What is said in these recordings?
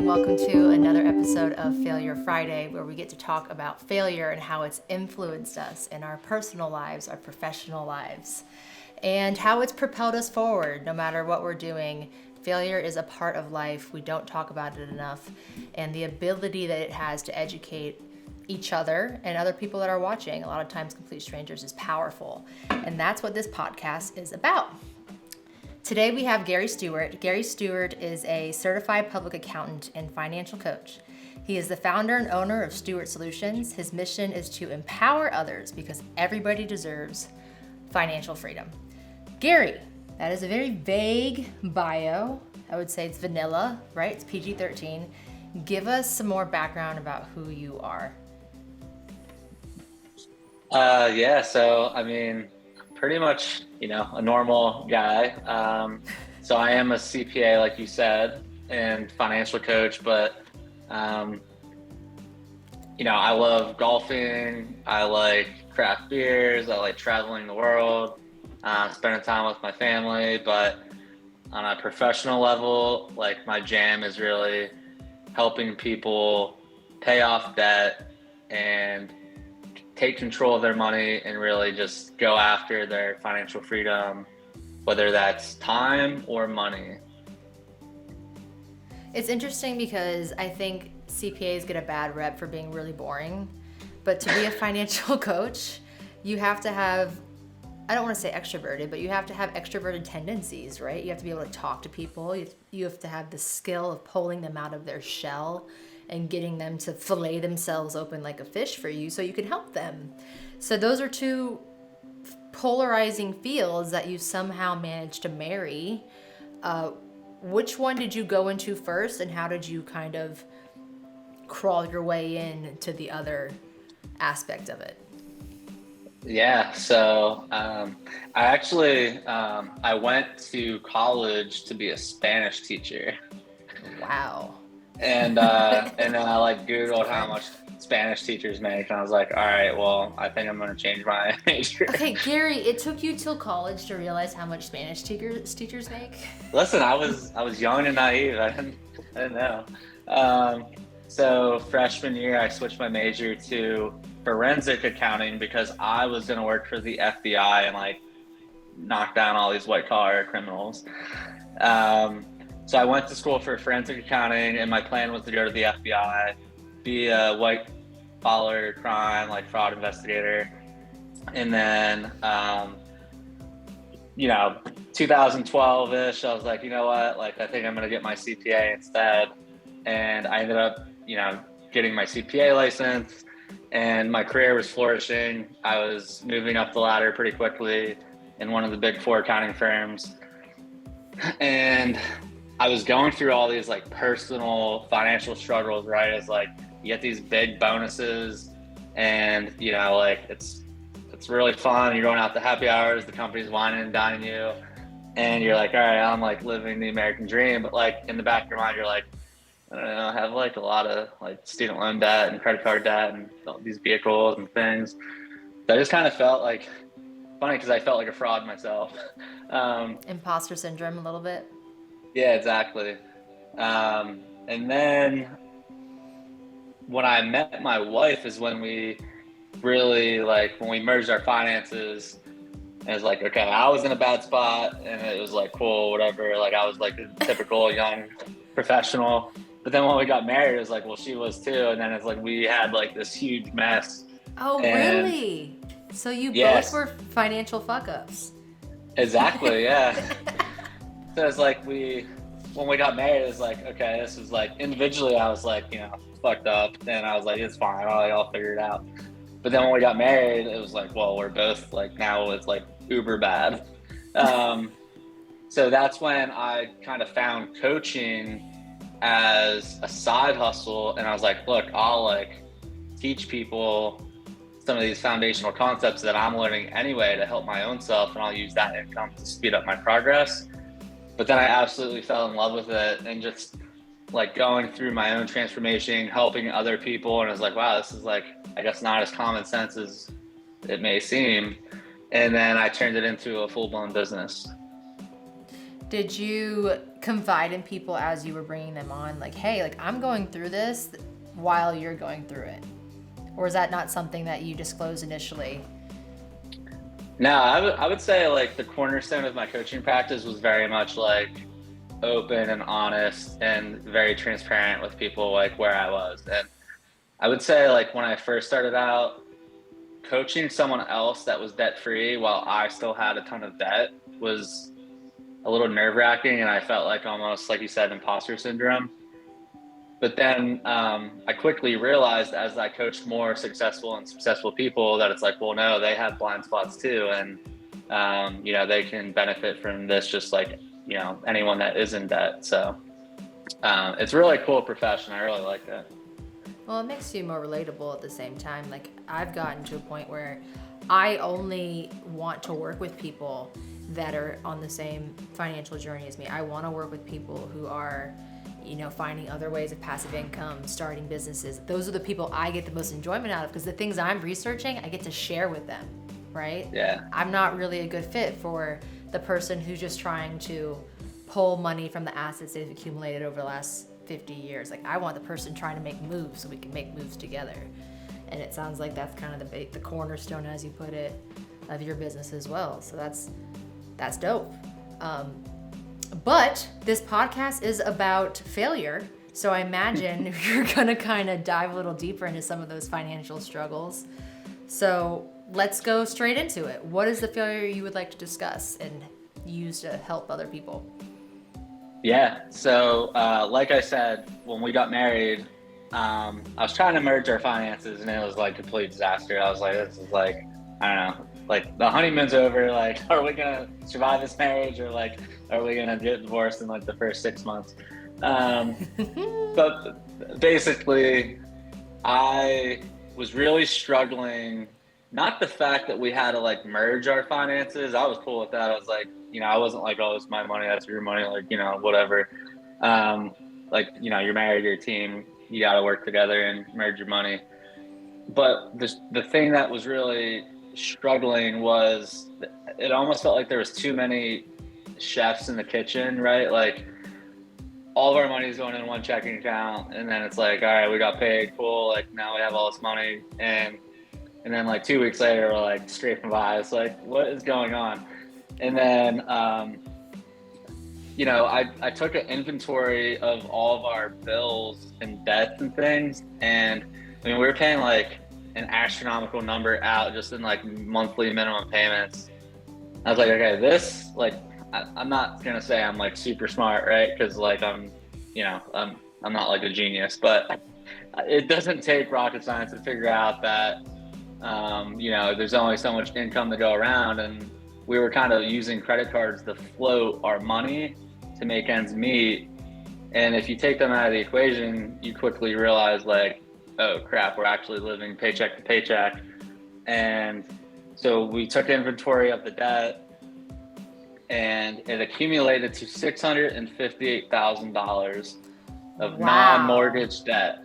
and welcome to another episode of Failure Friday, where we get to talk about failure and how it's influenced us in our personal lives, our professional lives, and how it's propelled us forward no matter what we're doing. Failure is a part of life. We don't talk about it enough, and the ability that it has to educate each other and other people that are watching, a lot of times complete strangers, is powerful. And that's what this podcast is about. Today we have Gary Stewart. Gary Stewart is a certified public accountant and financial coach. He is the founder and owner of Stewart Solutions. His mission is to empower others because everybody deserves financial freedom. Gary, that is a very vague bio. I would say it's vanilla, right? It's PG-13. Give us some more background about who you are. Pretty much, a normal guy. So I am a CPA, like you said, and financial coach, but, I love golfing. I like craft beers. I like traveling the world, spending time with my family. But on a professional level, like my jam is really helping people pay off debt and take control of their money and really just go after their financial freedom, whether that's time or money. It's interesting because I think CPAs get a bad rep for being really boring, but to be a financial coach, you have to have, I don't want to say extroverted, but you have to have extroverted tendencies, right? You have to be able to talk to people. You have to have the skill of pulling them out of their shell and getting them to fillet themselves open like a fish for you so you can help them. So those are two polarizing fields that you somehow managed to marry. Which one did you go into first, and how did you kind of crawl your way in to the other aspect of it? Yeah, so I went to college to be a Spanish teacher. Wow. And then I Googled how much Spanish teachers make, and I was like, all right, well, I think I'm going to change my major. Okay, Gary, it took you till college to realize how much Spanish teachers make? Listen, I was young and naive. I didn't know. So freshman year, I switched my major to forensic accounting because I was going to work for the FBI and knock down all these white collar criminals. So I went to school for forensic accounting, and my plan was to go to the FBI, be a white collar crime, fraud investigator. And then, 2012-ish, I was like, you know what? I think I'm going to get my CPA instead. And I ended up, getting my CPA license, and my career was flourishing. I was moving up the ladder pretty quickly in one of the big four accounting firms. And I was going through all these personal financial struggles, right? It's you get these big bonuses, and it's really fun. You're going out to happy hours, the company's whining and dining you, and you're like, all right, I'm living the American dream. But in the back of your mind, you're like, I don't know, I have a lot of student loan debt and credit card debt and all these vehicles and things. So I just kind of felt funny because I felt like a fraud myself. Imposter syndrome a little bit. Yeah, exactly. And then when I met my wife is when we really when we merged our finances, and it was okay, I was in a bad spot, and it was cool, whatever. I was the typical young professional. But then when we got married, it was well, she was too. And then it's we had this huge mess. Oh, and, really? So you yes, both were financial fuck-ups. Exactly, yeah. So it's when we got married, it was okay, this is individually, I was fucked up. And I was it's fine, I'll figure it out. But then when we got married, it was well, we're both now it's uber bad. So that's when I kind of found coaching as a side hustle. And I was look, I'll teach people some of these foundational concepts that I'm learning anyway to help my own self, and I'll use that income to speed up my progress. But then I absolutely fell in love with it, and just going through my own transformation, helping other people. And I was wow, this is I guess not as common sense as it may seem. And then I turned it into a full-blown business. Did you confide in people as you were bringing them on? Like, hey, like I'm going through this while you're going through it. Or is that not something that you disclose initially? No, I would say like the cornerstone of my coaching practice was very much like open and honest and very transparent with people, like where I was. And I would say like when I first started out, coaching someone else that was debt free while I still had a ton of debt was a little nerve wracking, and I felt like almost, like you said, imposter syndrome. But then I quickly realized as I coached more successful people that it's like, well, no, they have blind spots too. And, you know, they can benefit from this just like, you know, anyone that is in debt. So it's a really cool profession. I really like that. Well, it makes you more relatable at the same time. Like I've gotten to a point where I only want to work with people that are on the same financial journey as me. I want to work with people who are, you know, finding other ways of passive income, starting businesses. Those are the people I get the most enjoyment out of, because the things I'm researching, I get to share with them, right? Yeah. I'm not really a good fit for the person who's just trying to pull money from the assets they've accumulated over the last 50 years. Like I want the person trying to make moves so we can make moves together. And it sounds like that's kind of the cornerstone, as you put it, of your business as well. So that's dope. But this podcast is about failure. So I imagine you're going to kind of dive a little deeper into some of those financial struggles. So let's go straight into it. What is the failure you would like to discuss and use to help other people? Yeah. So like I said, when we got married, I was trying to merge our finances and it was like a complete disaster. I was like, this is like, I don't know, like the honeymoon's over. Like, are we going to survive this marriage, or like, are we going to get divorced in like the first 6 months? But basically I was really struggling. Not the fact that we had to like merge our finances. I was cool with that. I was like, you know, I wasn't like, oh, it's my money, that's your money. Like, you know, whatever. Like, you know, you're married, you're a team, you got to work together and merge your money. But the thing that was really struggling was it almost felt like there was too many chefs in the kitchen, right? Like all of our money is going in one checking account, and then it's like, all right, we got paid, cool. Like now we have all this money, and then like 2 weeks later, we're like scraping by. It's like, what is going on? And then, you know, I took an inventory of all of our bills and debts and things. And I mean, we were paying like an astronomical number out just in like monthly minimum payments. I was like, okay, this, like, I'm not going to say I'm like super smart, right? Cause like I'm not like a genius, but it doesn't take rocket science to figure out that, you know, there's only so much income to go around, and we were kind of using credit cards to float our money to make ends meet. And if you take them out of the equation, you quickly realize like, oh crap, we're actually living paycheck to paycheck. And so we took inventory of the debt, and it accumulated to $658,000 of non-mortgage debt.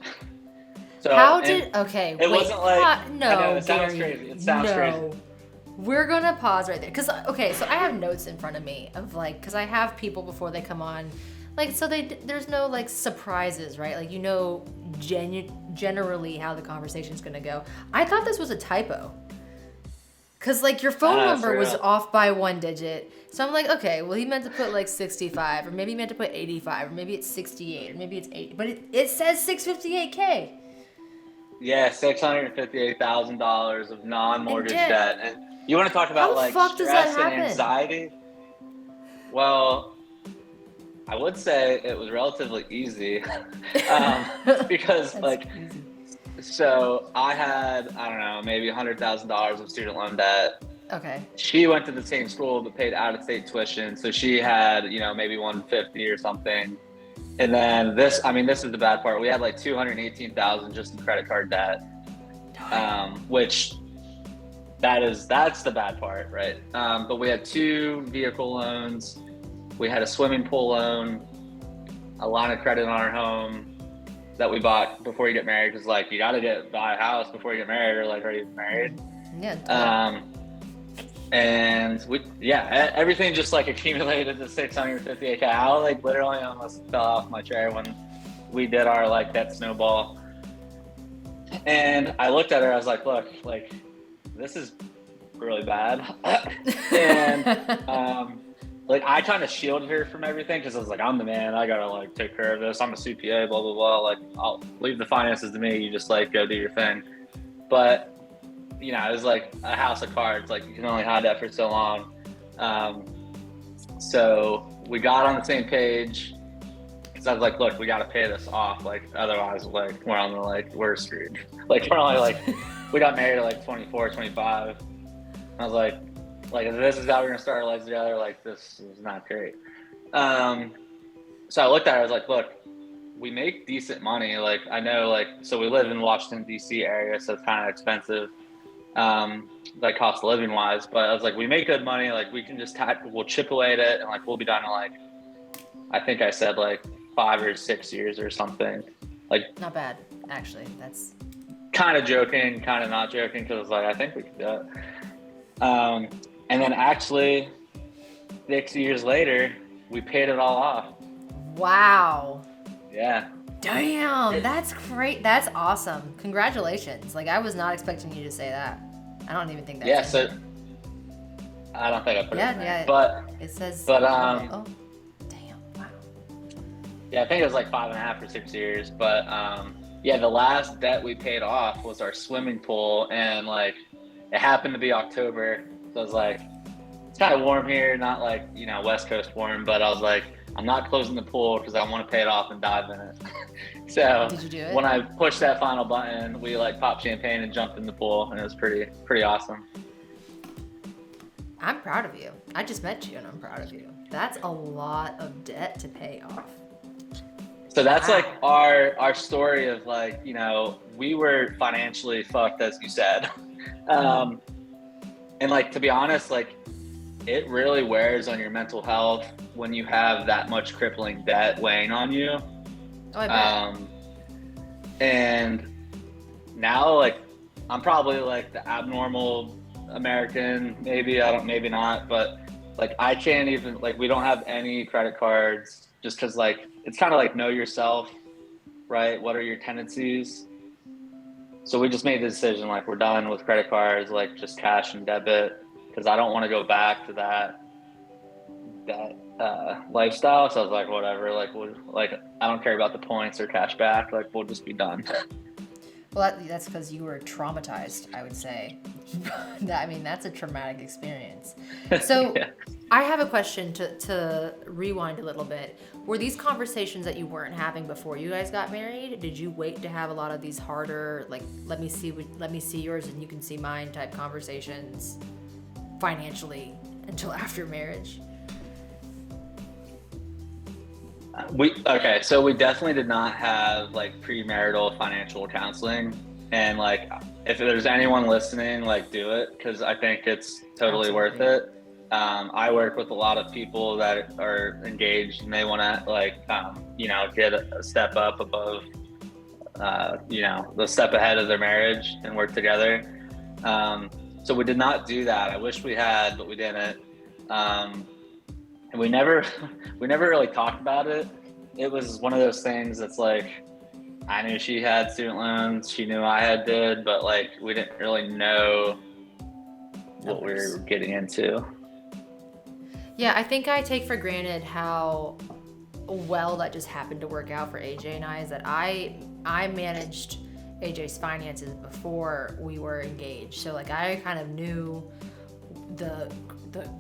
So it wasn't like, no, I know, it sounds Gary, crazy. It sounds crazy. We're gonna pause right there, so I have notes in front of me of like, because I have people before they come on, like, so there's no like surprises, right? Like, you know, generally how the conversation's gonna go. I thought this was a typo, because like your phone number was off by one digit. So I'm like, okay, well, he meant to put like 65, or maybe he meant to put 85, or maybe it's 68, or maybe it's 80, but it says 658K. Yeah, $658,000 of non-mortgage debt. And you want to talk about like stress and anxiety? Well, I would say it was relatively easy because like, so I had, I don't know, maybe $100,000 of student loan debt. Okay. She went to the same school but paid out-of-state tuition, so she had, you know, maybe 150 or something. And then this is the bad part. We had like $218,000 just in credit card debt, which that's the bad part, right? But we had 2 vehicle loans. We had a swimming pool loan, a line of credit on our home that we bought before you get married, because like you got to buy a house before you get married, or like, are you married? Yeah. And everything just like accumulated to 658K. I like literally almost fell off my chair when we did our like that snowball. And I looked at her, I was like, look, like this is really bad. And like I kind of shielded her from everything because I was like, I'm the man, I gotta like take care of this. I'm a CPA, blah blah blah. Like I'll leave the finances to me. You just like go do your thing. But you know, it was like a house of cards. Like you can only hide that for so long. So we got on the same page because I was like, look, we got to pay this off. Like otherwise, like we're screwed. Like we're only like, we got married at like 24, 25. I was like if this is how we're gonna start our lives together, like this is not great. So I looked at her, I was like, look, we make decent money. Like I know, like, so we live in Washington, DC area, so it's kind of expensive, like cost of living wise, but I was like, we make good money. Like we can just we'll chip away at it. And like, we'll be done in like, I think I said like 5 or 6 years or something. Like not bad, actually. That's kind of joking, kind of not joking. Cause I was like, I think we can do it. And then actually 6 years later, we paid it all off. wow. Yeah. Damn, that's great. That's awesome. Congratulations. Like I was not expecting you to say that. I don't even think that's yeah. So I don't think I put it in there, yeah. but it says. But oh, damn! Wow. Yeah, I think it was like 5.5 or 6 years. But yeah, the last debt we paid off was our swimming pool, and like it happened to be October, so I was like, it's kind of warm here, not like West Coast warm, but I was like, I'm not closing the pool because I want to pay it off and dive in it. So did you do it? When I pushed that final button, we like popped champagne and jumped in the pool, and it was pretty awesome. I'm proud of you. I just met you and I'm proud of you. That's a lot of debt to pay off. So that's like our story of like, we were financially fucked, as you said. And like, to be honest, like it really wears on your mental health when you have that much crippling debt weighing on you. Oh, I bet. And now like I'm probably like the abnormal American, maybe not, but like I can't even, like we don't have any credit cards just because like it's kind of like know yourself, right? What are your tendencies? So we just made the decision, like we're done with credit cards, like just cash and debit, because I don't want to go back to that lifestyle. So I was like, whatever, like I don't care about the points or cash back, like we'll just be done. Well, that's because you were traumatized, I would say. I mean, that's a traumatic experience. So yeah. I have a question to rewind a little bit. Were these conversations that you weren't having before you guys got married? Did you wait to have a lot of these harder, like, let me see yours and you can see mine type conversations financially until after marriage? So we definitely did not have like premarital financial counseling, and like if there's anyone listening, like do it, because I think it's totally worth it. I work with a lot of people that are engaged and they want to like get a step up above the step ahead of their marriage and work together. So we did not do that. I wish we had, but we didn't. And we never really talked about it. It was one of those things that's like, I knew she had student loans, she knew I did, but like we didn't really know what we were getting into. Yeah, I think I take for granted how well that just happened to work out for AJ and I, is that I managed AJ's finances before we were engaged. So like I kind of knew the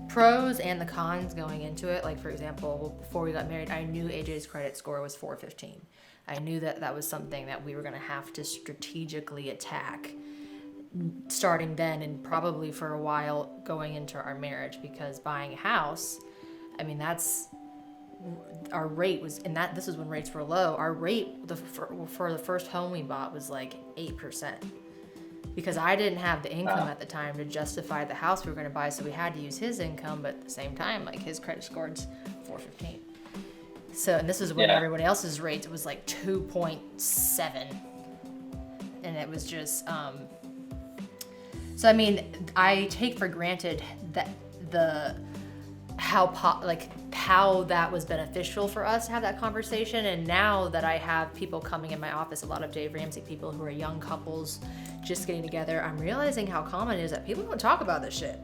pros and the cons going into it. Like for example, before we got married, I knew AJ's credit score was 415. I knew that was something that we were going to have to strategically attack starting then and probably for a while going into our marriage, because buying a house, I mean, that's our rate was, and this is when rates were low. Our rate for the first home we bought was like 8%. Because I didn't have the income at the time to justify the house we were going to buy, so we had to use his income, but at the same time, like his credit score's 415. So, and this is when everybody else's rates was like 2.7, and it was just. So I mean, I take for granted that how that was beneficial for us to have that conversation. And now that I have people coming in my office, a lot of Dave Ramsey people who are young couples just getting together, I'm realizing how common it is that people don't talk about this shit.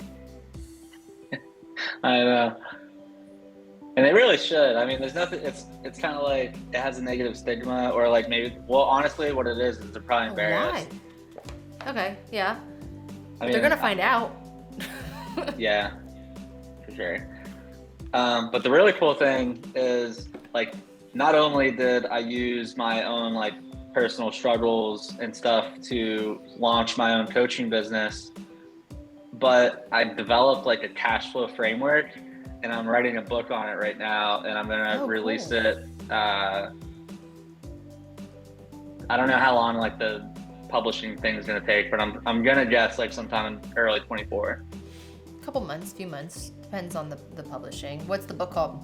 I know. And they really should. I mean, there's nothing, it's kind of like it has a negative stigma, or like maybe, well, honestly, what it is they're probably embarrassed. Why? Okay, yeah. I mean, they're gonna find out. Yeah, for sure. But the really cool thing is, like, not only did I use my own like personal struggles and stuff to launch my own coaching business, but I developed like a cash flow framework, and I'm writing a book on it right now, and I'm gonna release it. I don't know how long like the publishing thing is gonna take, but I'm gonna guess like sometime in early 24. Couple months, few months, depends on the publishing. What's the book called?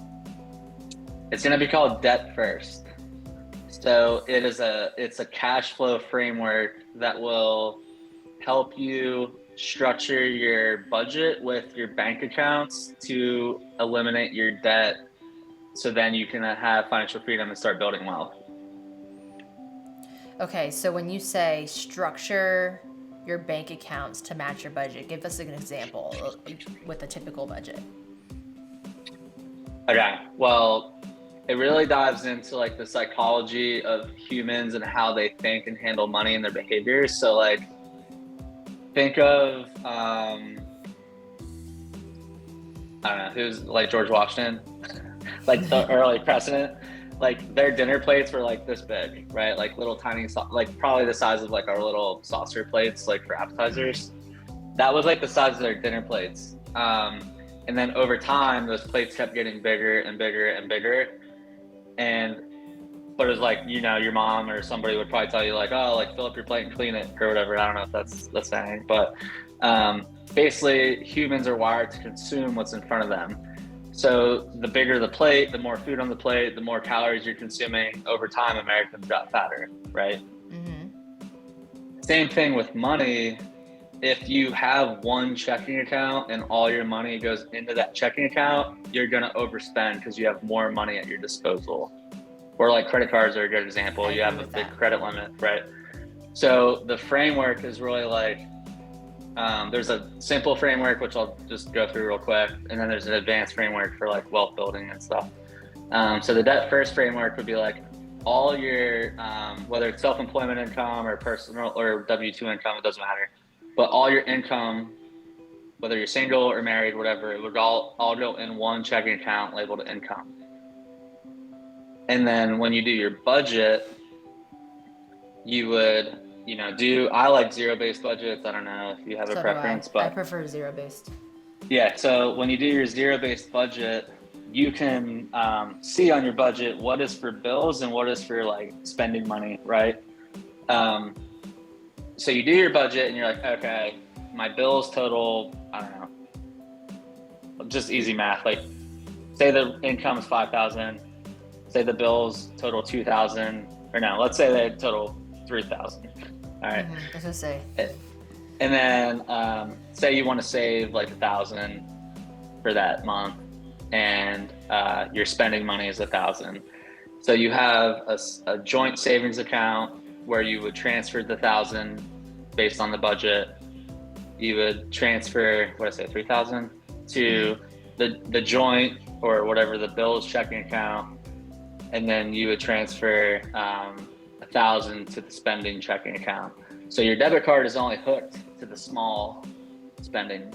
It's going to be called Debt First. So it's a cash flow framework that will help you structure your budget with your bank accounts to eliminate your debt, so then you can have financial freedom and start building wealth. Okay, so when you say structure your bank accounts to match your budget, give us an example with a typical budget. Okay, well, it really dives into like the psychology of humans and how they think and handle money and their behaviors. So like, think of I don't know, who's like George Washington, like the early president. Like their dinner plates were like this big, right? Like little tiny, like probably the size of like our little saucer plates, like for appetizers. That was like the size of their dinner plates. And then over time, those plates kept getting bigger and bigger and bigger. But it was like, you know, your mom or somebody would probably tell you like, oh, like fill up your plate and clean it or whatever. I don't know if that's the saying, but basically humans are wired to consume what's in front of them. So the bigger the plate, the more food on the plate, the more calories you're consuming. Over time, Americans got fatter, right? Mm-hmm. Same thing with money. If you have one checking account and all your money goes into that checking account, you're going to overspend because you have more money at your disposal. Or like credit cards are a good example. You have a big credit limit, right? So the framework is really like, there's a simple framework, which I'll just go through real quick. And then there's an advanced framework for like wealth building and stuff. So the debt first framework would be like all your, whether it's self-employment income or personal or W-2 income, it doesn't matter. But all your income, whether you're single or married, whatever, it would all go in one checking account labeled income. And then when you do your budget, you would, you know, I like zero-based budgets. I don't know if you have a preference, but I prefer zero-based. Yeah, so when you do your zero-based budget, you can see on your budget what is for bills and what is for like spending money, right? So you do your budget and you're like, okay, my bills total, I don't know, just easy math. Like say the income is 5,000, say the bills total 2,000, or no, let's say they total 3,000. All right. Mm-hmm. I was gonna say. And then say you want to save like 1,000 for that month, and your spending money is 1,000. So you have a joint savings account where you would transfer the 1,000 based on the budget. You would transfer 3,000 to the joint or whatever the bills checking account, and then you would transfer 1,000 to the spending checking account. So your debit card is only hooked to the small spending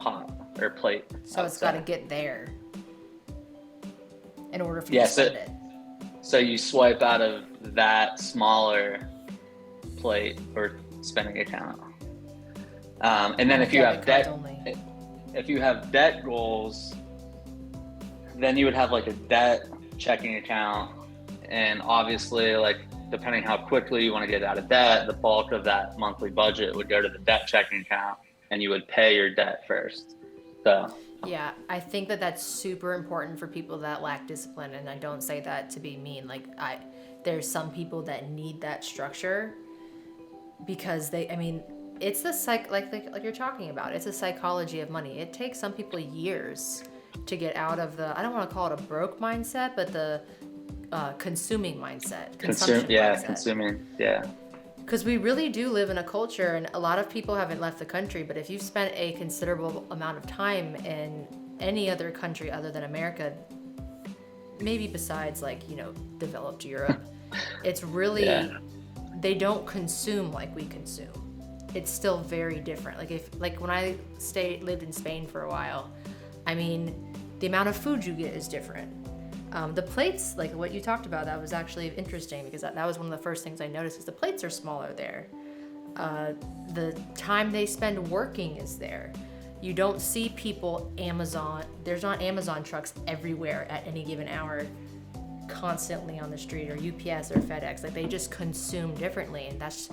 pot or plate. So it's got to get there in order for you to spend it. So you swipe out of that smaller plate or spending account. And then if you have debt goals, then you would have like a debt checking account. And obviously, like, depending how quickly you want to get out of debt, the bulk of that monthly budget would go to the debt checking account, and you would pay your debt first. So yeah, I think that's super important for people that lack discipline, and I don't say that to be mean. Like there's some people that need that structure because it's the like you're talking about. It's a psychology of money. It takes some people years to get out of the, I don't want to call it a broke mindset, but the consuming mindset, consumption mindset. Consuming, yeah. Because we really do live in a culture, and a lot of people haven't left the country, but if you've spent a considerable amount of time in any other country other than America, maybe besides like, you know, developed Europe, it's really, they don't consume like we consume. It's still very different. Like when I lived in Spain for a while, I mean, the amount of food you get is different. The plates, like what you talked about, that was actually interesting because that was one of the first things I noticed is the plates are smaller there. The time they spend working is there. You don't see people there's not Amazon trucks everywhere at any given hour constantly on the street, or UPS or FedEx. Like, they just consume differently, and that's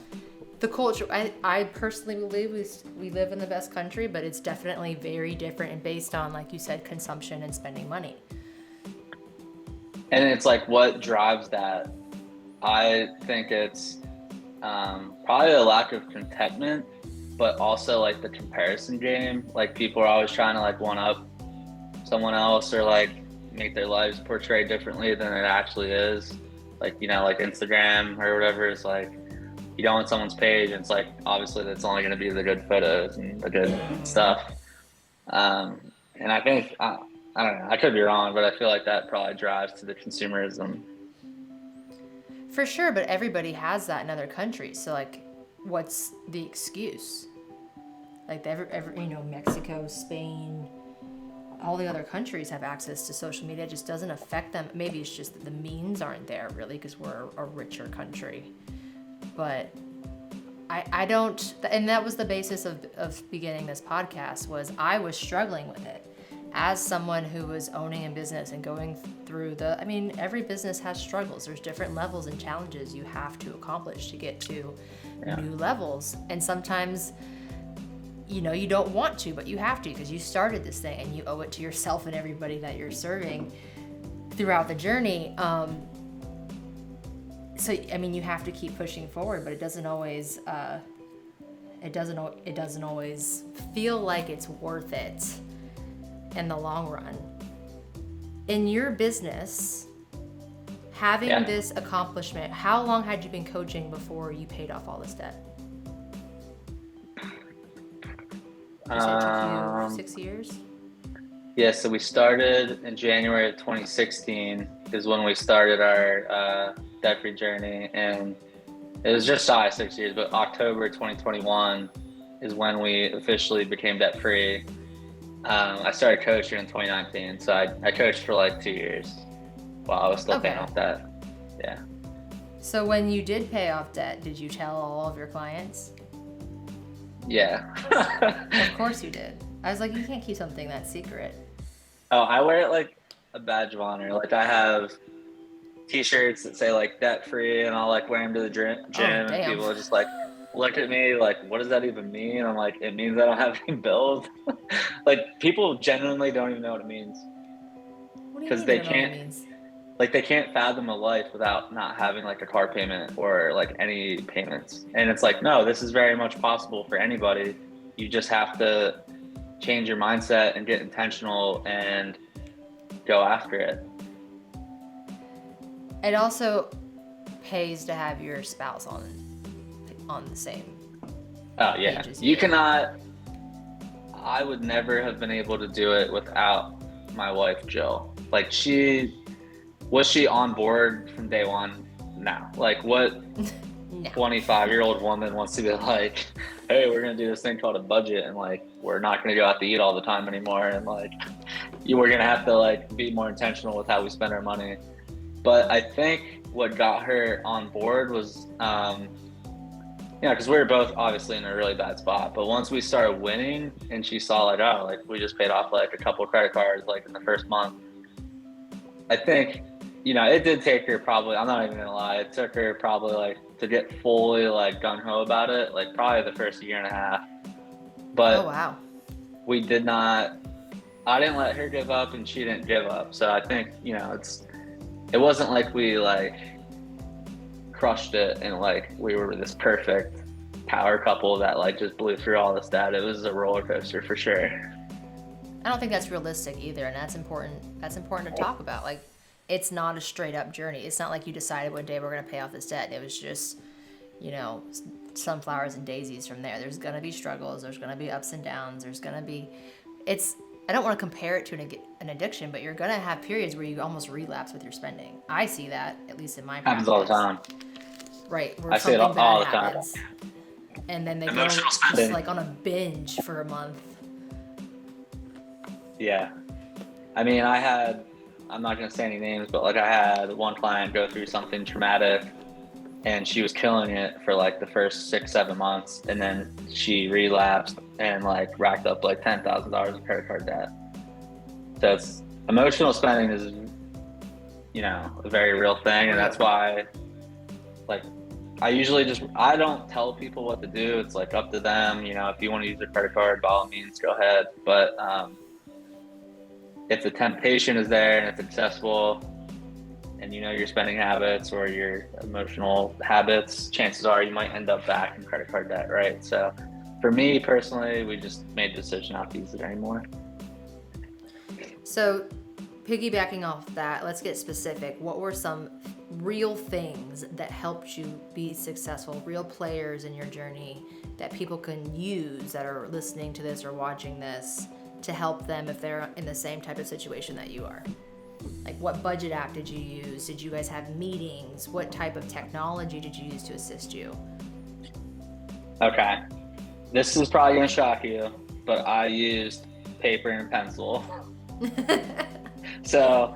the culture. I personally believe we live in the best country, but it's definitely very different and based on, like you said, consumption and spending money. And it's like, what drives that? I think it's probably a lack of contentment, but also like the comparison game. Like, people are always trying to like one up someone else, or like make their lives portray differently than it actually is. Like, you know, like Instagram or whatever is like, you go on someone's page and it's like, obviously that's only going to be the good photos and the good stuff. And I think, I don't know, I could be wrong, but I feel like that probably drives to the consumerism. For sure, but everybody has that in other countries. So like, what's the excuse? Like every you know, Mexico, Spain, all the other countries have access to social media. It just doesn't affect them. Maybe it's just that the means aren't there really because we're a richer country. But I don't, and that was the basis of beginning this podcast, was I was struggling with it as someone who was owning a business and going through every business has struggles. There's different levels and challenges you have to accomplish to get to new levels. And sometimes, you know, you don't want to, but you have to because you started this thing and you owe it to yourself and everybody that you're serving throughout the journey. So, I mean, you have to keep pushing forward, but it doesn't always, it doesn't always feel like it's worth it in the long run. In your business, having this accomplishment, how long had you been coaching before you paid off all this debt? You said it took you 6 years? Yeah, so we started in January of 2016 is when we started our debt-free journey, and it was just shy of 6 years, but October 2021 is when we officially became debt-free. I started coaching in 2019, so I coached for like 2 years while I was still paying off debt. Yeah. So when you did pay off debt, did you tell all of your clients? Yeah. Of course you did. I was like, you can't keep something that secret. Oh, I wear it like a badge of honor. Like, I have t-shirts that say like debt free, and I'll like wear them to the gym, and people are just like look at me like, what does that even mean? I'm like, it means I don't have any bills. Like, people genuinely don't even know what it means. Because they can't, like, they can't fathom a life without not having like a car payment or like any payments. And it's like, no, this is very much possible for anybody. You just have to change your mindset and get intentional and go after it. It also pays to have your spouse on the same. Oh yeah, you cannot. I would never have been able to do it without my wife Jill. Like, was she on board from day one? No. Like, what 25-year-old woman wants to be like, hey, we're gonna do this thing called a budget, and like, we're not gonna go out to eat all the time anymore, and like, we're gonna have to like be more intentional with how we spend our money. But I think what got her on board was, because we were both obviously in a really bad spot. But once we started winning, and she saw like, oh, like we just paid off like a couple of credit cards like in the first month. I think, it did take her probably, I'm not even gonna lie, it took her probably like to get fully like gung-ho about it, like probably the first year and a half. But oh wow, we did not, I didn't let her give up and she didn't give up. So I think, it wasn't like we like crushed it and like we were this perfect power couple that like just blew through all this data. It was a roller coaster for sure. I don't think that's realistic either, and that's important. That's important to talk about. Like, it's not a straight up journey. It's not like you decided one day we're going to pay off this debt. It was just, you know, sunflowers and daisies from there. There's going to be struggles. There's going to be ups and downs. There's going to be, I don't want to compare it to an addiction, but you're going to have periods where you almost relapse with your spending. I see that, at least in my practice. Happens all the time. Right. Where I see it all the time. And then they Emotional go spending. just like on a binge for a month. Yeah. I mean, I'm not going to say any names, but like I had one client go through something traumatic and she was killing it for like the first 6-7 months. And then she relapsed and like racked up like $10,000 of credit card debt. So it's emotional spending is, you know, a very real thing. And that's why like I don't tell people what to do. It's like up to them. You know, if you want to use their credit card, by all means, go ahead. But if the temptation is there and it's accessible and you know your spending habits or your emotional habits, chances are you might end up back in credit card debt, right? So for me personally, we just made the decision not to use it anymore. So piggybacking off that, let's get specific. What were some real things that helped you be successful, real players in your journey that people can use that are listening to this or watching this to help them if they're in the same type of situation that you are? Like, what budget app did you use? Did you guys have meetings? What type of technology did you use to assist you? Okay. This is probably going to shock you, but I used paper and pencil. So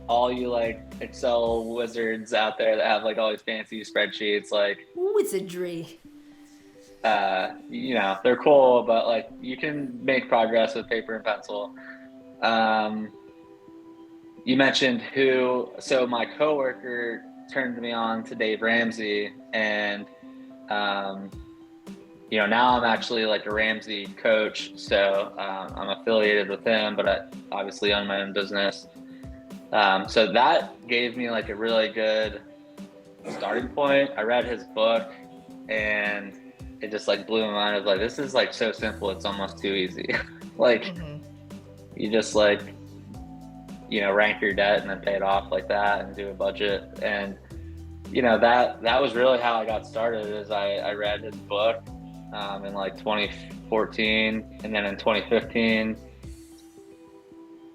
all you like Excel wizards out there that have like all these fancy spreadsheets, like Wizardry. You know, they're cool, but like you can make progress with paper and pencil. You mentioned so my coworker turned me on to Dave Ramsey, and you know, now I'm actually like a Ramsey coach, so I'm affiliated with him, but I obviously own my own business. So that gave me like a really good starting point. I read his book and it just like blew my mind. I was like, this is like so simple, it's almost too easy. Like you just like, you know, rank your debt and then pay it off like that and do a budget. And you know, that was really how I got started. Is I read his book in like 2014, and then in 2015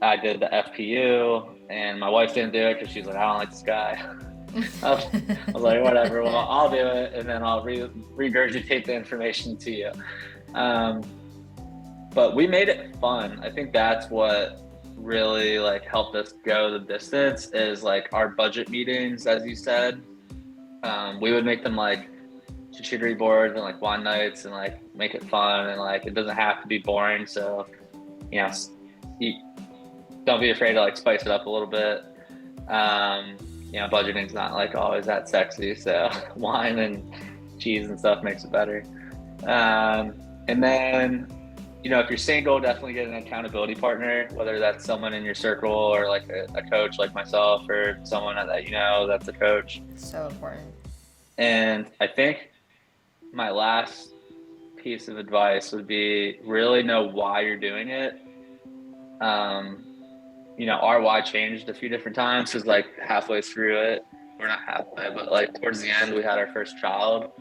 I did the FPU, and my wife didn't do it because she's like, I don't like this guy. I was like, whatever, well, I'll do it, and then I'll regurgitate the information to you. But we made it fun. I think that's what really like helped us go the distance, is like our budget meetings, as you said. We would make them like charcuterie boards and like wine nights and like make it fun, and like it doesn't have to be boring. So, you know, don't be afraid to like spice it up a little bit. You know, budgeting's not like always that sexy, so wine and cheese and stuff makes it better. And then, you know, if you're single, definitely get an accountability partner, whether that's someone in your circle or like a coach like myself, or someone that you know that's a coach. So important. And I think my last piece of advice would be really know why you're doing it. You know, our why changed a few different times, because like halfway through it, we're not halfway, but like towards the end, we had our first child,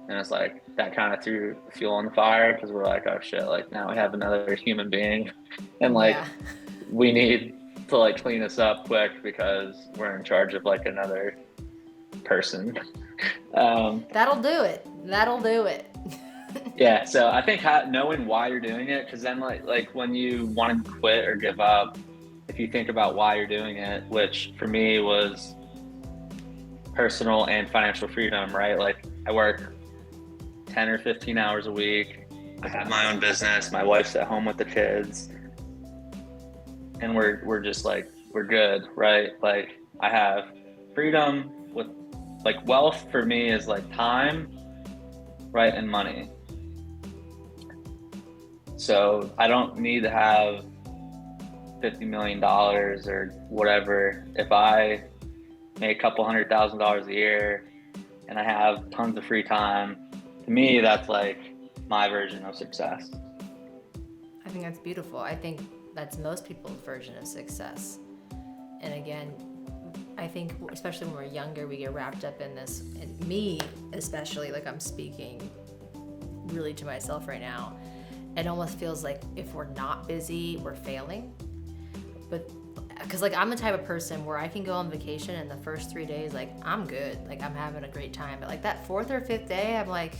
and it's like that kind of threw fuel on the fire, because we're like, oh shit, like now we have another human being, and like we need to like clean this up quick because we're in charge of like another person. That'll do it. Yeah, so I think knowing why you're doing it, because then like when you want to quit or give up, if you think about why you're doing it, which for me was personal and financial freedom, right? Like I work 10 or 15 hours a week. I have my own business. My wife's at home with the kids, and we're just like, we're good, right? Like I have freedom with like wealth for me is like time, right? And money. So I don't need to have $50 million or whatever. If I make a couple $100,000 a year and I have tons of free time, to me, that's like my version of success. I think that's beautiful. I think that's most people's version of success. And again, I think especially when we're younger, we get wrapped up in this, and me especially, like I'm speaking really to myself right now. It almost feels like if we're not busy, we're failing. But because like I'm the type of person where I can go on vacation and the first 3 days, like I'm good, like I'm having a great time. But like that fourth or fifth day, I'm like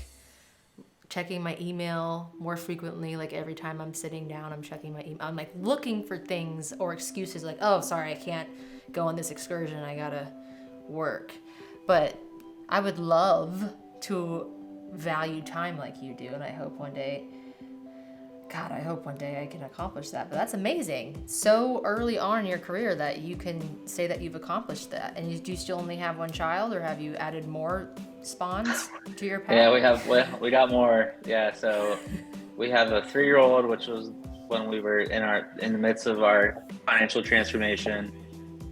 checking my email more frequently. Like every time I'm sitting down, I'm checking my email. I'm like looking for things or excuses like, oh, sorry, I can't go on this excursion. I gotta work. But I would love to value time like you do. And I hope one day I can accomplish that. But that's amazing. So early on in your career that you can say that you've accomplished that. And do you still only have one child, or have you added more spawns to your pet? Yeah, we got more. Yeah, so we have a 3-year-old, which was when we were in the midst of our financial transformation,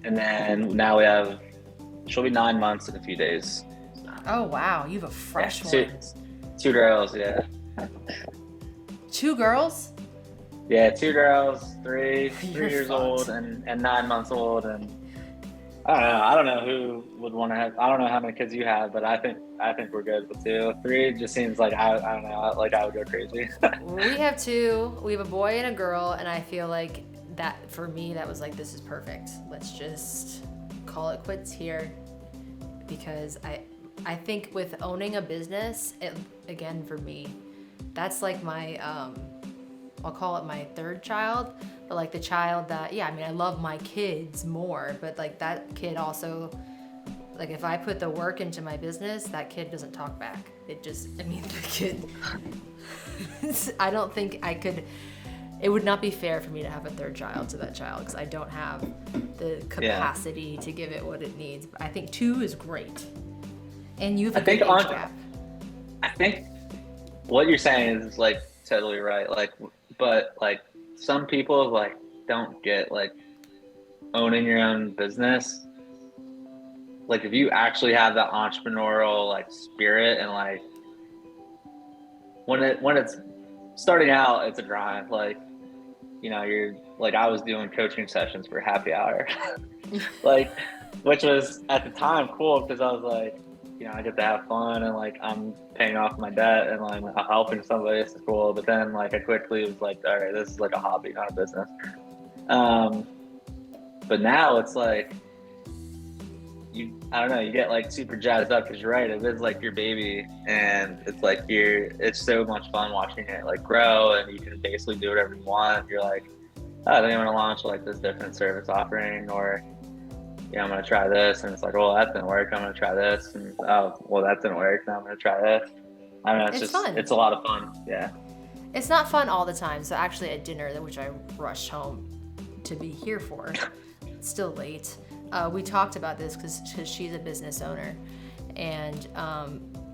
and then now she'll be 9 months in a few days. Oh wow, you have a fresh one. Two girls, yeah. 2 girls? Yeah, 2 girls, 3 years old and 9 months old, and I don't know who would want to have. I don't know how many kids you have, but I think we're good with 2. 3 just seems like I don't know, like I would go crazy. We have 2. We have a boy and a girl, and I feel like that for me that was like, this is perfect. Let's just call it quits here, because I think with owning a business, again for me, that's like my I'll call it my 3rd child, but like the child that, yeah, I mean, I love my kids more, but like that kid also, like if I put the work into my business, that kid doesn't talk back. The kid, I don't think I could, it would not be fair for me to have a 3rd child to that child, because I don't have the capacity to give it what it needs. But I think 2 is great. And you have a good age gap. I think what you're saying is like totally right. Like, but like some people like don't get like owning your own business. Like if you actually have that entrepreneurial like spirit, and like when it's starting out, it's a grind. Like, you know, you're like, I was doing coaching sessions for happy hour, like, which was at the time cool, because I was like, you know, I get to have fun, and like I'm paying off my debt, and like I'm helping somebody. This is cool. But then like I quickly was like, all right, this is like a hobby, not a business. But now it's like, I don't know, you get like super jazzed up, because you're right, it is like your baby, and it's like it's so much fun watching it like grow, and you can basically do whatever you want. You're like, oh, I think I'm gonna launch like this different service offering, or yeah, I'm gonna try this, and it's like, well, that didn't work, I'm gonna try this, and oh, well, that didn't work, now I'm gonna try this. I don't know, it's just fun. It's a lot of fun. Yeah, it's not fun all the time. So actually at dinner, which I rushed home to be here for, it's still late, we talked about this because she's a business owner, and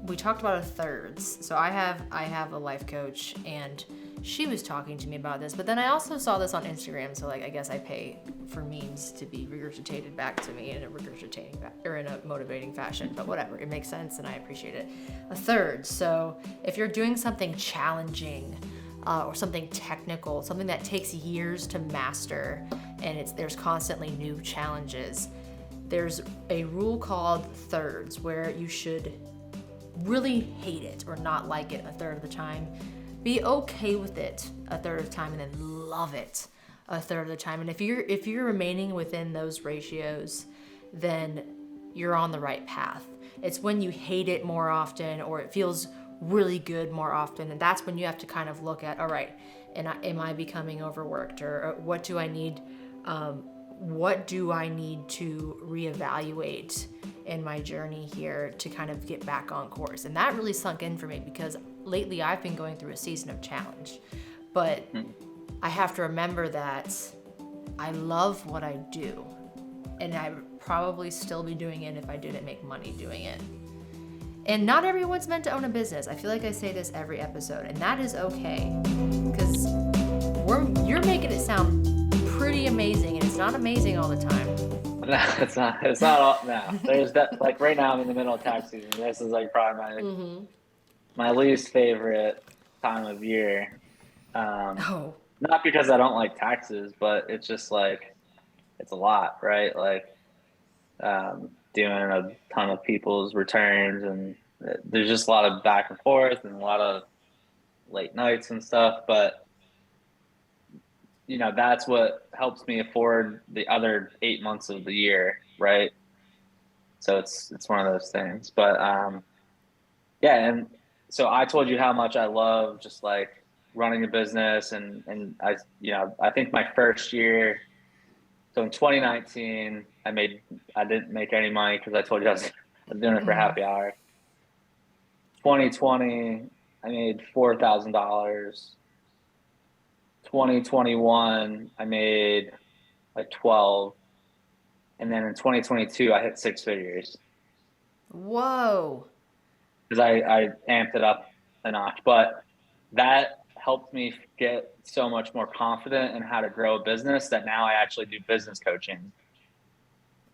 we talked about 1/3. So I have a life coach, and she was talking to me about this, but then I also saw this on Instagram. So like, I guess I pay for memes to be regurgitated back to me in a motivating fashion, but whatever, it makes sense and I appreciate it. 1/3. So if you're doing something challenging or something technical, something that takes years to master, and there's constantly new challenges, there's a rule called 1/3, where you should really hate it or not like it 1/3 of the time, be okay with it 1/3 of the time, and then love it 1/3 of the time. And if you're remaining within those ratios, then you're on the right path. It's when you hate it more often, or it feels really good more often, and that's when you have to kind of look at, all right, am I becoming overworked, or what do I need to reevaluate in my journey here to kind of get back on course. And that really sunk in for me, because lately I've been going through a season of challenge, but I have to remember that I love what I do, and I would probably still be doing it if I didn't make money doing it. And not everyone's meant to own a business. I feel like I say this every episode, and that is okay, because you're making it sound pretty amazing, and it's not amazing all the time. No, it's not all. No, there's that. Like right now, I'm in the middle of tax season. This is like probably my my least favorite time of year. Um, Oh. Not because I don't like taxes, but it's just like it's a lot, right? Like doing a ton of people's returns, and there's just a lot of back and forth and a lot of late nights and stuff. But that's what helps me afford the other 8 months of the year, right? So it's one of those things. But yeah, and so I told you how much I love just like running a business, and I think my first year. So in 2019, I didn't make any money because I told you I was doing it for Mm-hmm. happy hour. 2020, I made $4,000. 2021, I made like 12, and then in 2022, I hit six figures Whoa. because I amped it up a notch. But that helped me get so much more confident in how to grow a business that now I actually do business coaching.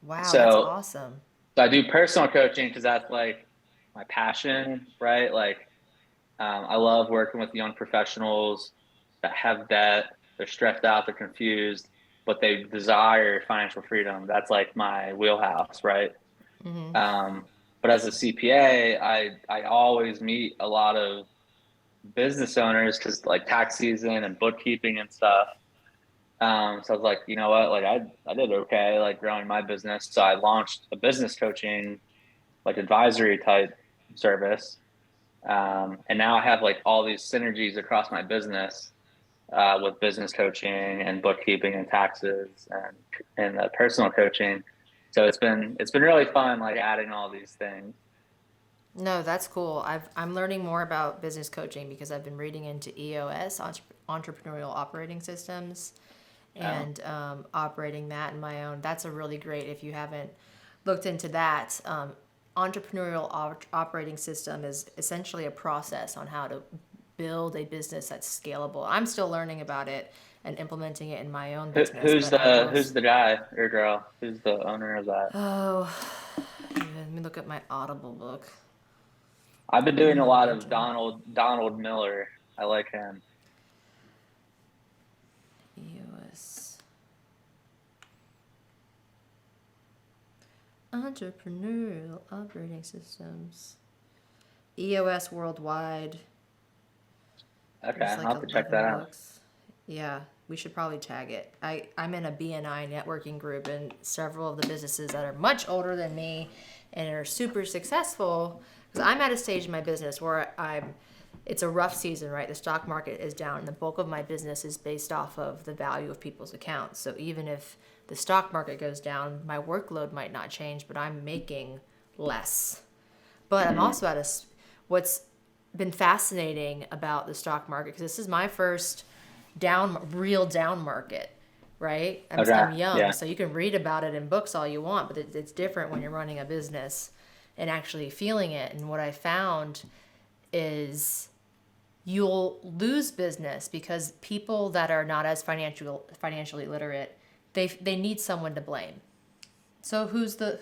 Wow, that's So awesome. So I do personal coaching because that's like my passion, right? Like, I love working with young professionals that have debt, they're stressed out, they're confused, but they desire financial freedom. That's like my wheelhouse, right? Mm-hmm. But as a CPA, I always meet a lot of business owners because like tax season and bookkeeping and stuff. So I was like, you know what? Like I did okay, like growing my business. So I launched a business coaching like advisory type service. And now I have like all these synergies across my business with business coaching and bookkeeping and taxes and personal coaching. So it's been really fun like adding all these things. No, that's cool. I'm learning more about business coaching because I've been reading into EOS, entrepreneurial operating systems, Um, and operating that in my own. That's a really great, if you haven't looked into that. Entrepreneurial operating system is essentially a process on how to build a business that's scalable. I'm still learning about it and implementing it in my own business, who's but I the most, who's the guy or girl? Who's the owner of that? oh, let me look at my Audible book. I've been Give doing me a a lot of moment. Donald Miller. I like him. EOS. Entrepreneurial operating systems. EOS worldwide. Okay, There's I'll like have to check 11 that out. books. Yeah, we should probably tag it. I'm in a BNI networking group, and several of the businesses that are much older than me and are super successful, because I'm at a stage in my business where it's a rough season, right? The stock market is down, and the bulk of my business is based off of the value of people's accounts. So even if the stock market goes down, my workload might not change, but I'm making less. But I'm Mm, also at what's been fascinating about the stock market, because this is my first real down market, right? okay, I'm young, yeah. so you can read about it in books all you want, but it's different when you're running a business and actually feeling it. And what I found is you'll lose business because people that are not as financially literate, they need someone to blame. So who's the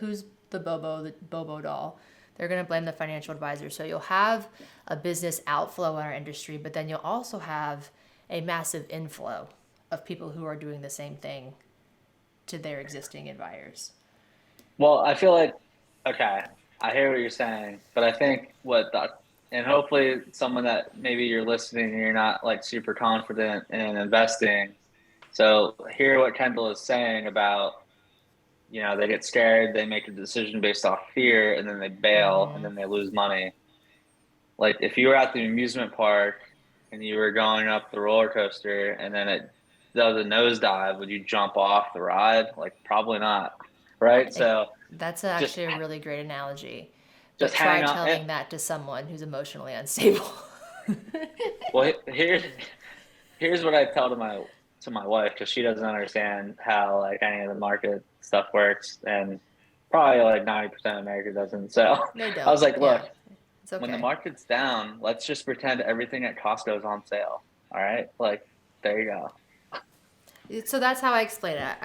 Bobo doll? They're going to blame the financial advisor. So you'll have a business outflow in our industry, but then you'll also have a massive inflow of people who are doing the same thing to their existing advisors. Well, I feel like okay, I hear what you're saying, but I think and hopefully someone that maybe you're listening and you're not like super confident in investing. So hear what Kendall is saying about, they get scared, they make a decision based off fear, and then they bail, and then they lose money. Like if you were at the amusement park and you were going up the roller coaster and then it does a nosedive, would you jump off the ride? Like probably not, right? So That's just actually a really great analogy. But just try hang on. telling that to someone who's emotionally unstable. Well, here's what I tell to my wife because she doesn't understand how like any of the market stuff works, and probably like 90% of America doesn't. So They I was don't. like, look, Yeah, it's when the okay. market's down, let's just pretend everything at Costco is on sale. All right, like there you go. So that's how I explain it.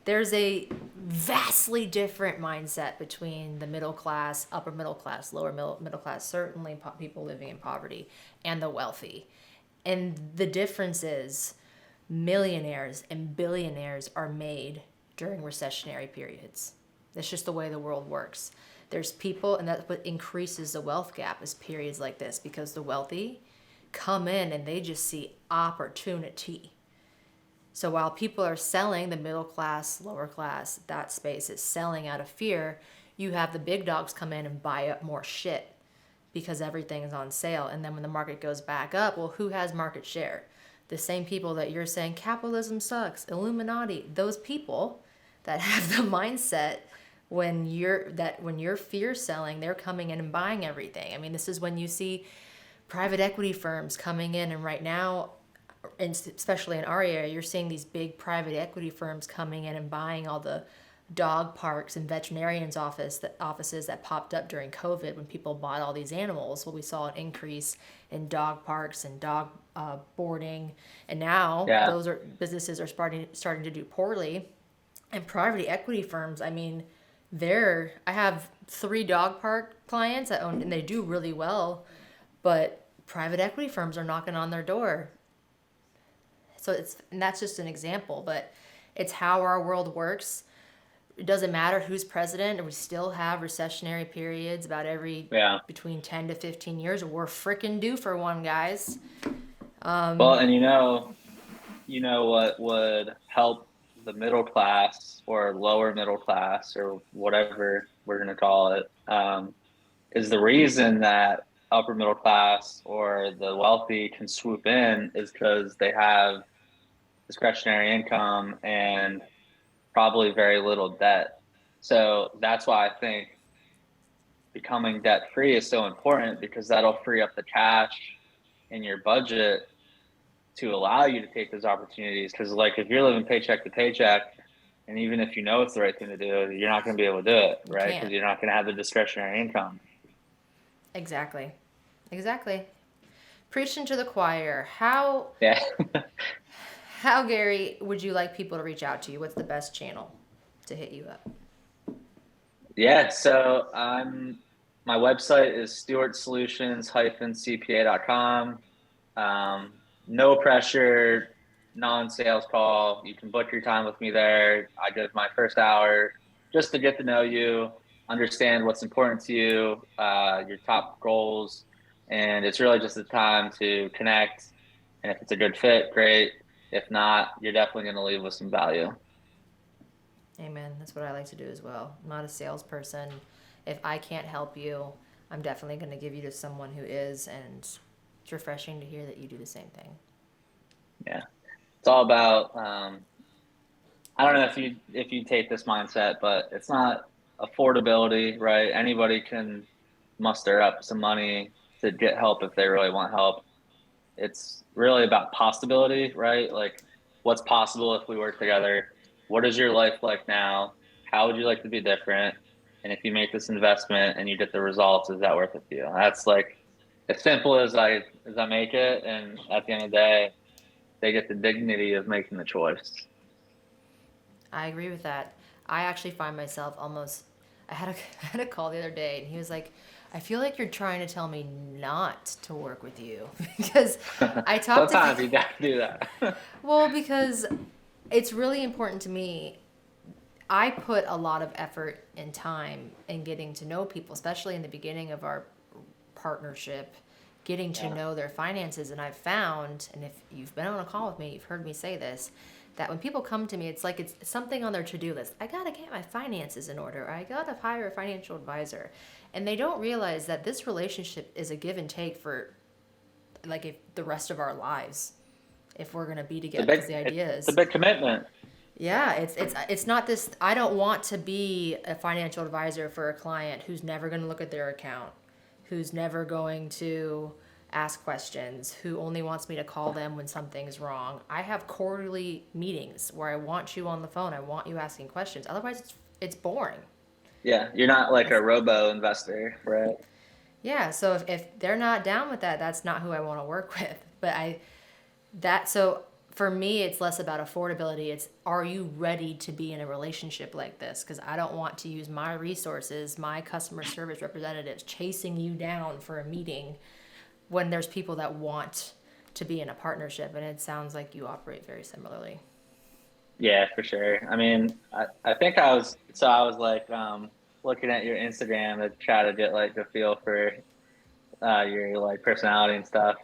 there's a vastly different mindset between the middle class, upper middle class, lower middle class, certainly people living in poverty, and the wealthy. And the difference is millionaires and billionaires are made during recessionary periods. That's just the way the world works. There's people, and that's what increases the wealth gap is periods like this, because the wealthy come in and they just see opportunity. So while people are selling, the middle class, lower class, that space is selling out of fear, you have the big dogs come in and buy up more shit because everything is on sale. And then when the market goes back up, well, who has market share? The same people that you're saying capitalism sucks, Illuminati, those people that have the mindset when you're fear selling, they're coming in and buying everything. I mean, this is when you see private equity firms coming in, and right now, and especially in our area, you're seeing these big private equity firms coming in and buying all the dog parks and veterinarians offices that popped up during COVID when people bought all these animals. Well, we saw an increase in dog parks and dog boarding, and now those businesses are starting to do poorly. And private equity firms, I mean, I have 3 dog park clients that own, and they do really well, but private equity firms are knocking on their door. So and that's just an example, but it's how our world works. It doesn't matter who's president, and we still have recessionary periods about every between 10 to 15 years. We're freaking due for one, guys. Well, and you know what would help the middle class or lower middle class or whatever we're going to call it, is the reason that upper middle class or the wealthy can swoop in is because they have discretionary income and probably very little debt. So that's why I think becoming debt free is so important, because that'll free up the cash in your budget to allow you to take those opportunities. Because like if you're living paycheck to paycheck, and even if you know it's the right thing to do, you're not going to be able to do it, right? Because you're not going to have the discretionary income. Exactly. Preaching to the choir. How, Gary, would you like people to reach out to you? What's the best channel to hit you up? Yeah, so my website is stewartsolutions-cpa.com. No pressure, non-sales call. You can book your time with me there. I give my first hour just to get to know you, understand what's important to you, your top goals, and it's really just a time to connect. And if it's a good fit, great. If not, you're definitely going to leave with some value. Amen. That's what I like to do as well. I'm not a salesperson. If I can't help you, I'm definitely going to give you to someone who is, and it's refreshing to hear that you do the same thing. Yeah. It's all about, I don't know if you take this mindset, but it's not affordability, right? Anybody can muster up some money to get help if they really want help. It's really about possibility, right? Like, what's possible if we work together? What is your life like now? How would you like to be different? And if you make this investment and you get the results, is that worth it to you? That's like as simple as I make it. And at the end of the day, they get the dignity of making the choice. I agree with that. I actually find myself I had a call the other day, and he was like, I feel like you're trying to tell me not to work with you because I talked Sometimes you got to do that. Well, because it's really important to me. I put a lot of effort and time in getting to know people, especially in the beginning of our partnership, getting to know their finances. And I've found, and if you've been on a call with me, you've heard me say this, that when people come to me, it's like it's something on their to-do list. I got to get my finances in order. Or I got to hire a financial advisor. And they don't realize that this relationship is a give and take for if the rest of our lives, if we're going to be together. Because the idea is it's a big commitment. Yeah, it's not this. I don't want to be a financial advisor for a client who's never going to look at their account, who's never going to ask questions, who only wants me to call them when something's wrong. I have quarterly meetings where I want you on the phone. I want you asking questions. Otherwise, it's boring. Yeah, you're not like a robo investor, right? Yeah, so if they're not down with that, that's not who I want to work with. But so for me, it's less about affordability. It's, are you ready to be in a relationship like this? Because I don't want to use my resources, my customer service representatives chasing you down for a meeting when there's people that want to be in a partnership. And it sounds like you operate very similarly. Yeah, for sure. I mean, I think I was like looking at your Instagram to try to get like a feel for your like personality and stuff.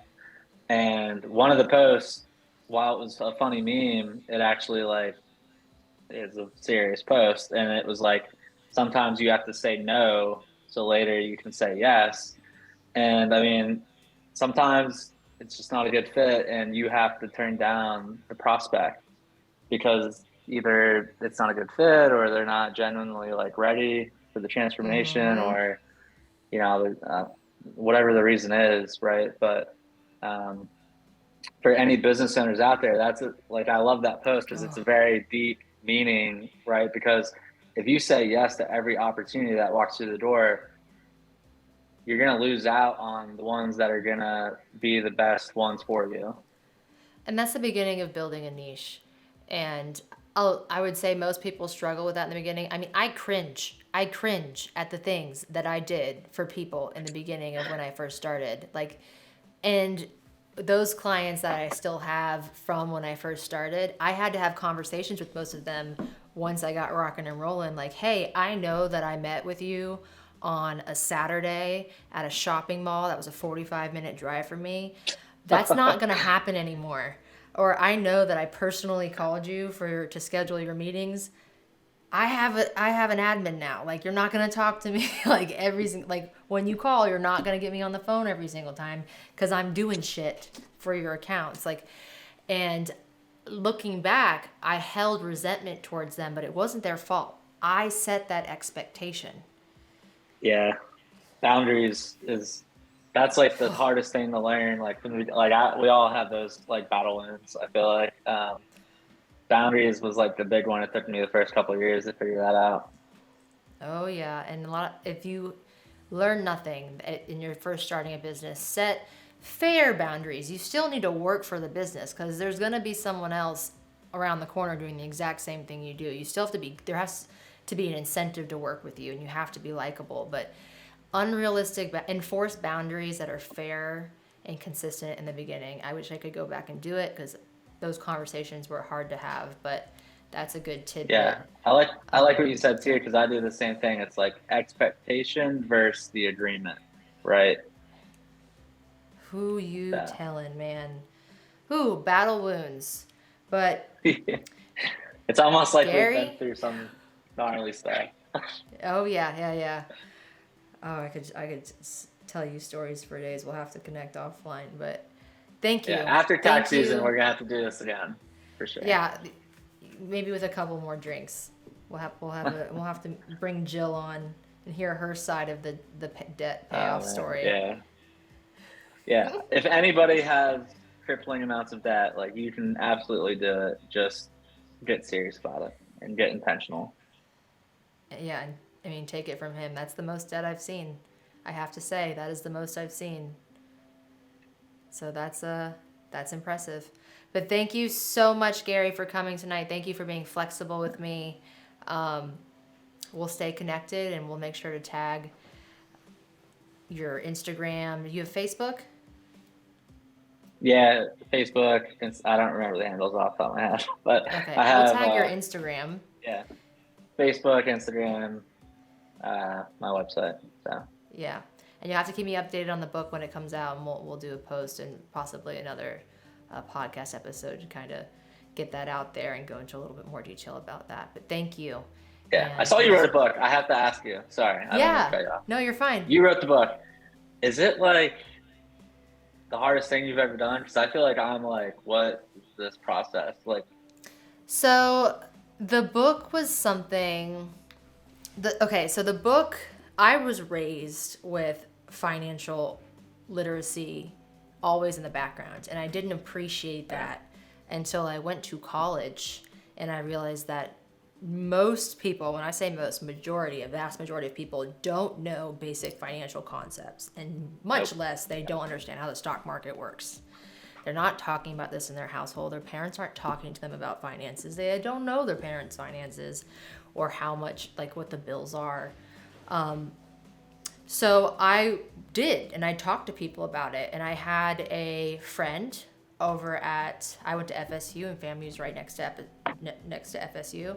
And one of the posts, while it was a funny meme, it actually like is a serious post, and it was like sometimes you have to say no so later you can say yes. And I mean, sometimes it's just not a good fit, and you have to turn down the prospect because either it's not a good fit or they're not genuinely like ready for the transformation, Mm-hmm. or whatever the reason is, right? But um, for any business owners out there, like I love that post because it's Oh. a very deep meaning, right? Because if you say yes to every opportunity that walks through the door, you're going to lose out on the ones that are going to be the best ones for you. And that's the beginning of building a niche. And I would say most people struggle with that in the beginning. I mean, I cringe. I cringe at the things that I did for people in the beginning of when I first started. Like, and those clients that I still have from when I first started, I had to have conversations with most of them once I got rocking and rolling. Like, hey, I know that I met with you on a Saturday at a shopping mall. That was a 45-minute drive for me. That's not going to happen anymore. Or I know that I personally called you to schedule your meetings. I have an admin now. Like, you're not going to talk to me like when you call, you're not going to get me on the phone every single time cuz I'm doing shit for your accounts. Like, and looking back, I held resentment towards them, but it wasn't their fault. I set that expectation. Yeah. Boundaries is that's like the hardest thing to learn. Like when we all have those like battle wounds. I feel like boundaries was like the big one. It took me the first couple of years to figure that out. Oh yeah, and if you learn nothing in your first starting a business, set fair boundaries. You still need to work for the business because there's going to be someone else around the corner doing the exact same thing you do. You still have to be there has to be an incentive to work with you, and you have to be likable. But unrealistic, enforced boundaries that are fair and consistent in the beginning. I wish I could go back and do it because those conversations were hard to have, but that's a good tidbit. Yeah, I like what you said too because I do the same thing. It's like expectation versus the agreement, right? Who you Yeah. telling, man? Who battle wounds, but It's almost like we've been Gary. through some gnarly stuff. Oh yeah. Oh, I could tell you stories for days. We'll have to connect offline, but thank Yeah, you, after tax thank season, you. we're gonna have to do this again for sure. Yeah, maybe with a couple more drinks. We'll have to bring Jill on and hear her side of the debt payoff story. Yeah, yeah. If anybody has crippling amounts of debt, like you can absolutely do it. Just get serious about it and get intentional. Yeah, and I mean, take it from him. That's the most debt I've seen. I have to say that is the most I've seen. So that's impressive. But thank you so much, Gary, for coming tonight. Thank you for being flexible with me. Um, we'll stay connected, and we'll make sure to tag your Instagram. You have Facebook? Yeah, Facebook. I don't remember the handles off the top of my head, but Okay, I we'll have tag your Instagram. yeah, Facebook, Instagram, my website. So Yeah, and you'll have to keep me updated on the book when it comes out, and we'll do a post and possibly another podcast episode to kind of get that out there and go into a little bit more detail about that. But thank you. yeah, I And saw you wrote a book. I have to ask you. Sorry, I don't mean to cut you yeah, off. no, you're fine. You wrote the book. Is it like the hardest thing you've ever done? Because I feel like I'm like, what is this process like? So the book was something. So the book, I was raised with financial literacy always in the background, and I didn't appreciate that until I went to college and I realized that most people, when I say most, a vast majority of people don't know basic financial concepts, and much less they don't understand how the stock market works. They're not talking about this in their household. Their parents aren't talking to them about finances. They don't know their parents' finances or how much, like what the bills are. So I did, and I talked to people about it. And I had a friend over I went to FSU, and FAMU's right next to FSU.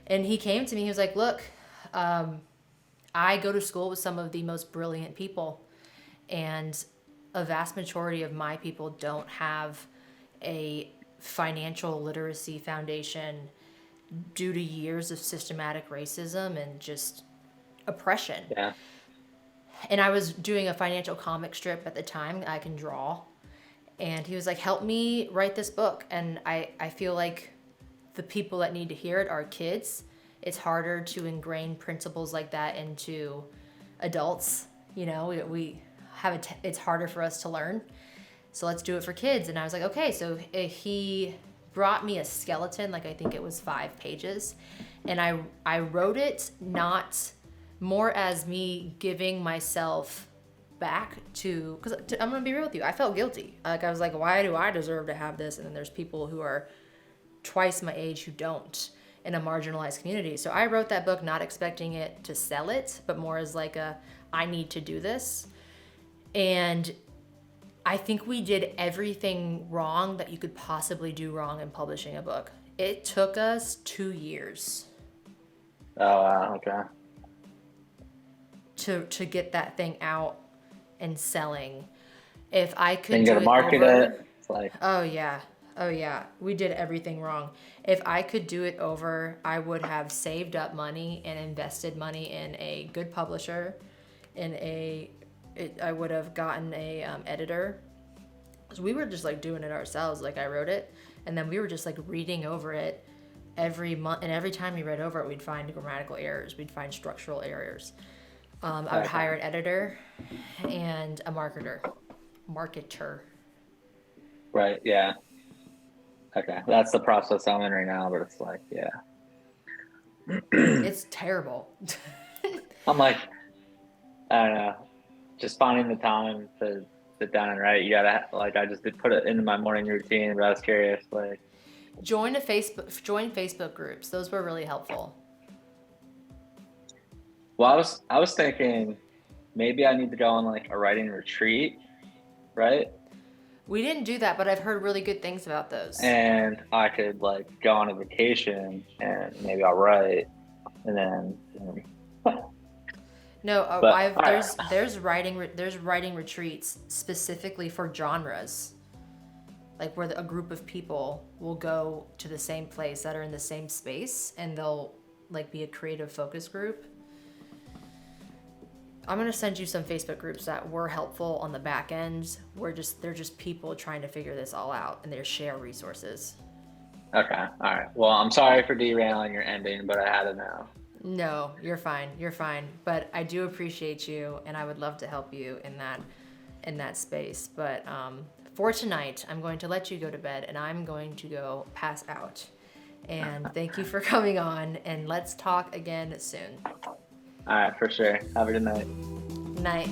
And he came to me, he was like, look, I go to school with some of the most brilliant people, and a vast majority of my people don't have a financial literacy foundation due to years of systematic racism and just oppression. Yeah. And I was doing a financial comic strip at the time. I can draw. And he was like, help me write this book. And I feel like the people that need to hear it are kids. It's harder to ingrain principles like that into adults. You know, we have it's harder for us to learn. So let's do it for kids. And I was like, okay. So he brought me a skeleton, like I think it was 5 pages. And I wrote it not more as me giving myself back to, because I'm going to be real with you, I felt guilty. Like I was like, why do I deserve to have this? And then there's people who are twice my age who don't in a marginalized community. So I wrote that book not expecting it to sell it, but more as like I need to do this. And I think we did everything wrong that you could possibly do wrong in publishing a book. It took us 2 years. Oh, wow. Okay. To get that thing out and selling. If I could Then you do gotta it market over, it. It's like, oh yeah, we did everything wrong. If I could do it over, I would have saved up money and invested money in a good publisher, I would have gotten a editor. So we were just like doing it ourselves. Like I wrote it, and then we were just like reading over it every month. And every time we read over it, we'd find grammatical errors. We'd find structural errors. I would hire an editor and a marketer. right. Yeah. Okay. That's the process I'm in right now, but it's like, yeah. It's terrible. I'm like, I don't know, just finding the time to sit down and write. You gotta, like, I just did put it into my morning routine, but I was curious, like. Join Facebook groups. Those were really helpful. Well, I was thinking maybe I need to go on like a writing retreat, right? We didn't do that, but I've heard really good things about those. And I could like go on a vacation and maybe I'll write, and then. No, But, there's writing retreats specifically for genres, like where a group of people will go to the same place that are in the same space, and they'll like be a creative focus group. I'm gonna send you some Facebook groups that were helpful on the back end. They're just people trying to figure this all out, and they share resources. Okay, all right. Well, I'm sorry for derailing your ending, but I had to know. No, you're fine. You're fine. But I do appreciate you, and I would love to help you in that space. But for tonight, I'm going to let you go to bed, and I'm going to go pass out. And thank you for coming on, and let's talk again soon. All right, for sure. Have a good night. Night.